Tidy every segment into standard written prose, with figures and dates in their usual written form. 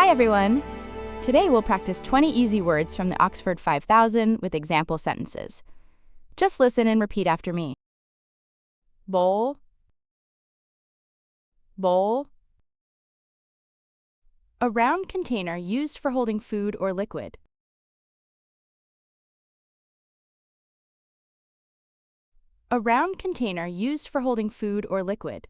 Hi everyone! Today we'll practice 20 easy words from the Oxford 5000 with example sentences. Just listen and repeat after me. Bowl, bowl. A round container used for holding food or liquid. A round container used for holding food or liquid.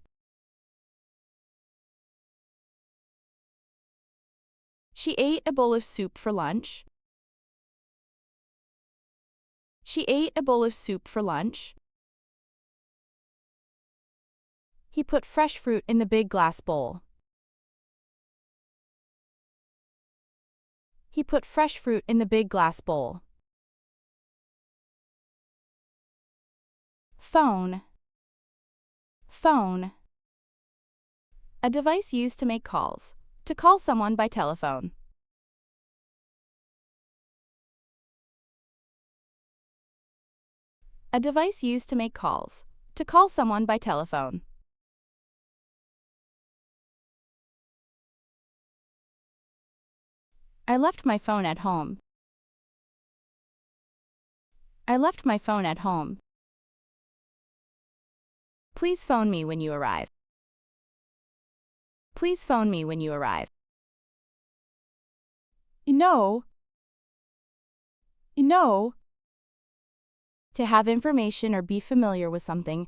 She ate a bowl of soup for lunch. She ate a bowl of soup for lunch. He put fresh fruit in the big glass bowl. He put fresh fruit in the big glass bowl. Phone, phone. A device used to make calls, to call someone by telephone. A device used to make calls, to call someone by telephone. I left my phone at home. I left my phone at home. Please phone me when you arrive. Please phone me when you arrive. Know. To have information or be familiar with something.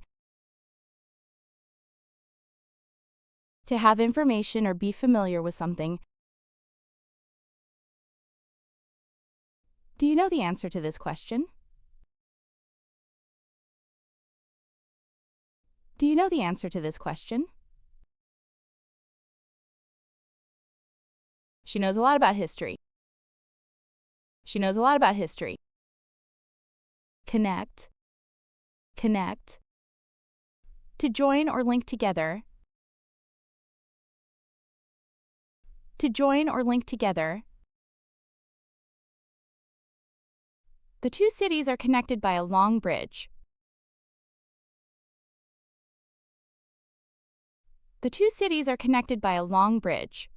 To have information or be familiar with something. Do you know the answer to this question? Do you know the answer to this question? She knows a lot about history. She knows a lot about history. Connect, connect. To join or link together. To join or link together. The two cities are connected by a long bridge. The two cities are connected by a long bridge.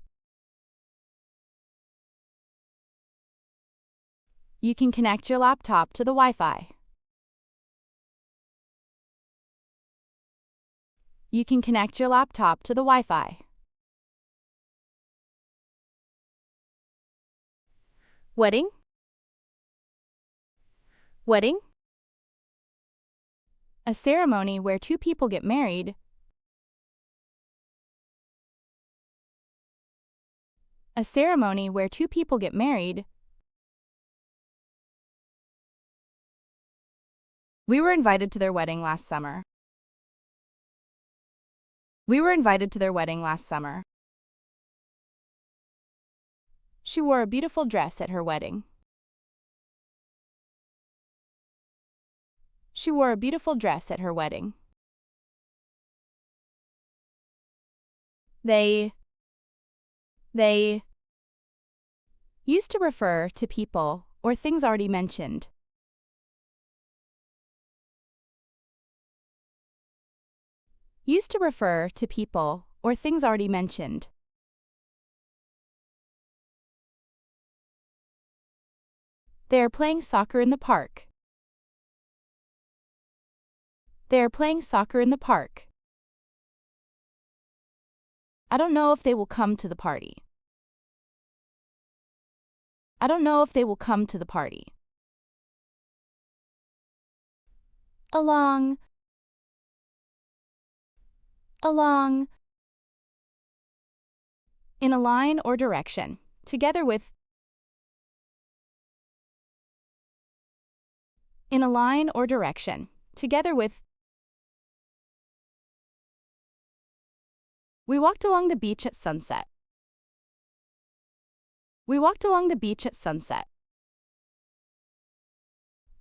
You can connect your laptop to the Wi-Fi. You can connect your laptop to the Wi-Fi. Wedding, wedding. A ceremony where two people get married. A ceremony where two people get married. We were invited to their wedding last summer. We were invited to their wedding last summer. She wore a beautiful dress at her wedding. She wore a beautiful dress at her wedding. They used to refer to people or things already mentioned. Used to refer to people or things already mentioned. They are playing soccer in the park. They are playing soccer in the park. I don't know if they will come to the party. I don't know if they will come to the party. Along, along. In a line or direction, together with. In a line or direction, together with. We walked along the beach at sunset. We walked along the beach at sunset.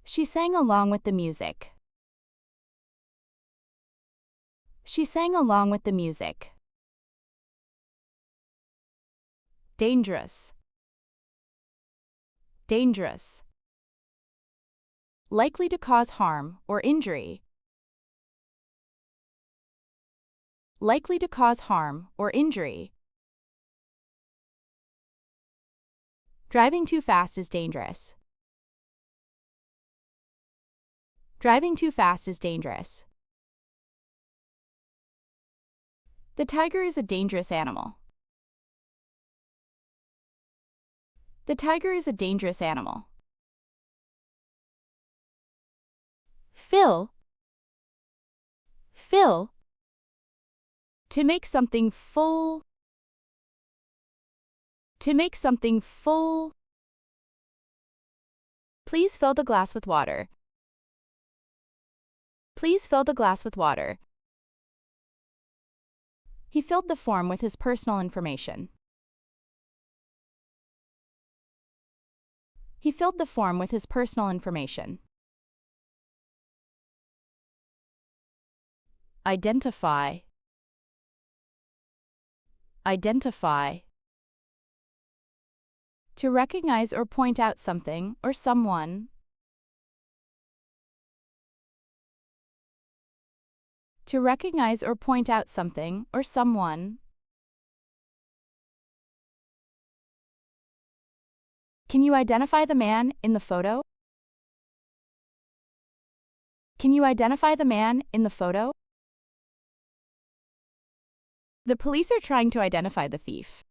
She sang along with the music. She sang along with the music. Dangerous, dangerous. Likely to cause harm or injury. Likely to cause harm or injury. Driving too fast is dangerous. Driving too fast is dangerous. The tiger is a dangerous animal. The tiger is a dangerous animal. Fill. Fill. To make something full. To make something full. Please fill the glass with water. Please fill the glass with water. He filled the form with his personal information. He filled the form with his personal information. Identify. Identify. To recognize or point out something or someone. To recognize or point out something or someone. Can you identify the man in the photo? Can you identify the man in the photo? The police are trying to identify the thief.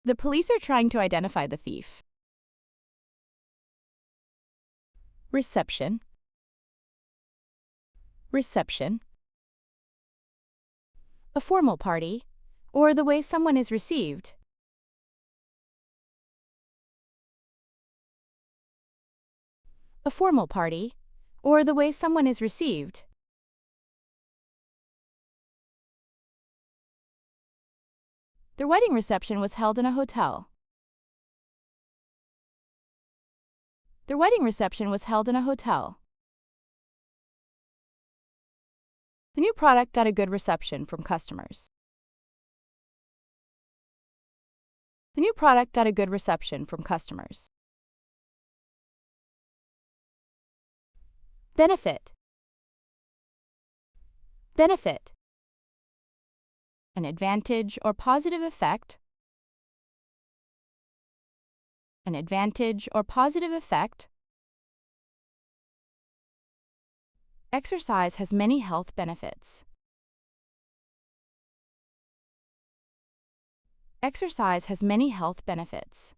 The police are trying to identify the thief. Reception. Reception. A formal party, or the way someone is received. A formal party, or the way someone is received. The wedding reception was held in a hotel. The wedding reception was held in a hotel. The new product got a good reception from customers. The new product got a good reception from customers. Benefit. Benefit. An advantage or positive effect. An advantage or positive effect. Exercise has many health benefits. Exercise has many health benefits.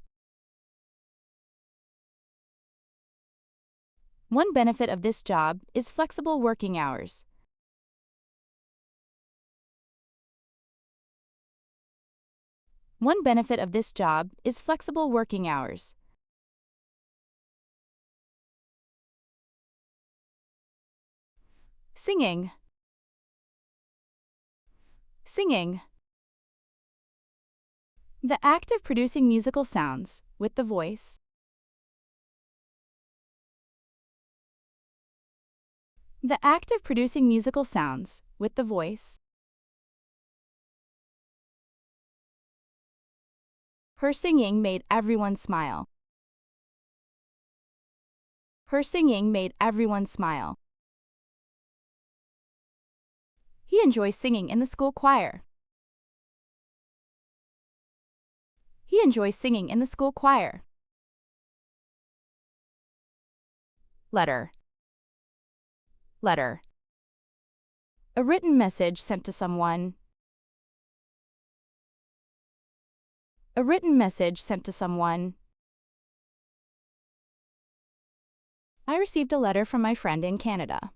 One benefit of this job is flexible working hours. One benefit of this job is flexible working hours. Singing. Singing. The act of producing musical sounds with the voice. The act of producing musical sounds with the voice. Her singing made everyone smile. Her singing made everyone smile. He enjoys singing in the school choir. He enjoys singing in the school choir. Letter. Letter. A written message sent to someone. A written message sent to someone. I received a letter from my friend in Canada.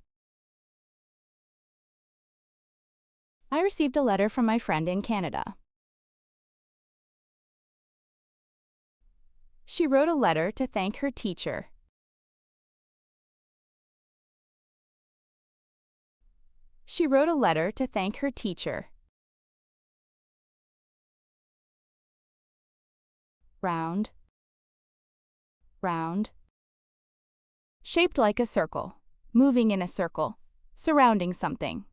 I received a letter from my friend in Canada. She wrote a letter to thank her teacher. She wrote a letter to thank her teacher. Round. Round. Shaped like a circle, moving in a circle, surrounding something.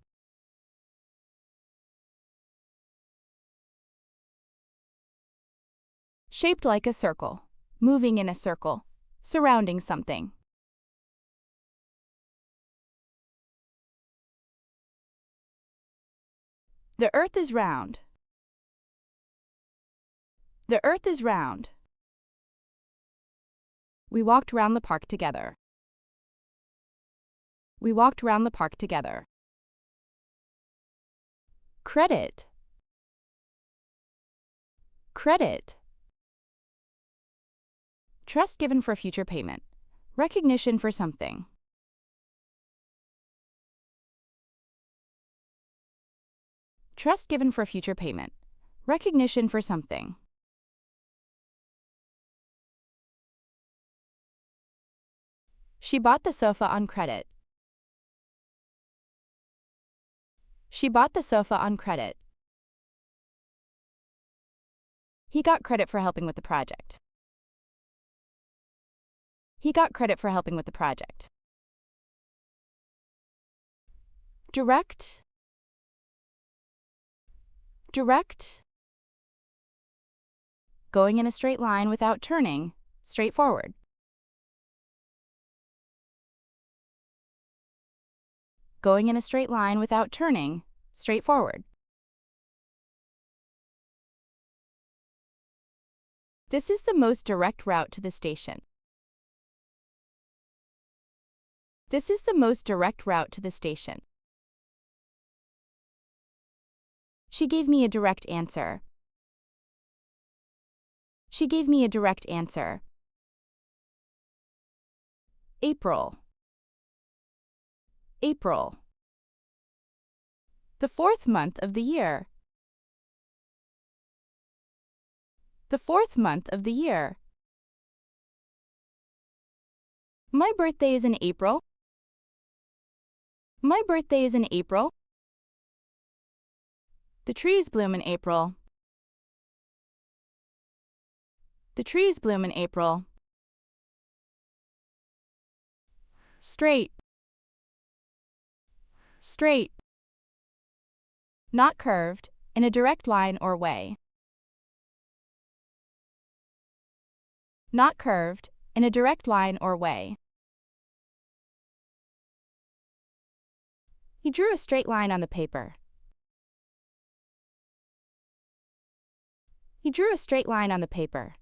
Shaped like a circle, moving in a circle, surrounding something. The earth is round. The earth is round. We walked round the park together. We walked round the park together. Credit. Credit. Trust given for future payment. Recognition for something. Trust given for future payment. Recognition for something. She bought the sofa on credit. She bought the sofa on credit. He got credit for helping with the project. He got credit for helping with the project. Direct. Direct. Going in a straight line without turning, straightforward. Going in a straight line without turning, straightforward. This is the most direct route to the station. This is the most direct route to the station. She gave me a direct answer. She gave me a direct answer. April. April. The fourth month of the year. The fourth month of the year. My birthday is in April. My birthday is in April. The trees bloom in April. The trees bloom in April. Straight. Straight. Not curved, in a direct line or way. Not curved, in a direct line or way. He drew a straight line on the paper. He drew a straight line on the paper.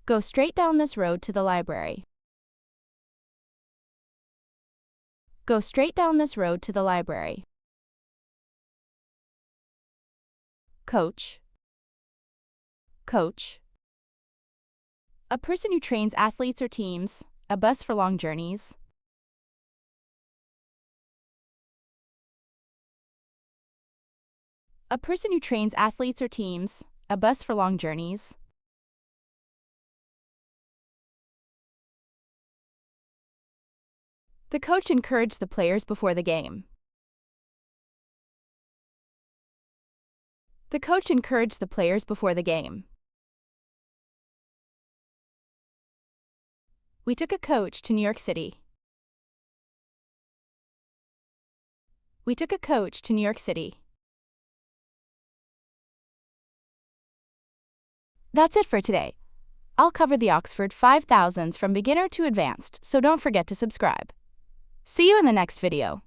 Go straight down this road to the library. Go straight down this road to the library. Coach. Coach. A person who trains athletes or teams, a bus for long journeys. A person who trains athletes or teams, a bus for long journeys. The coach encouraged the players before the game. The coach encouraged the players before the game. We took a coach to New York City. We took a coach to New York City. That's it for today. I'll cover the Oxford 5000s from beginner to advanced, so don't forget to subscribe. See you in the next video.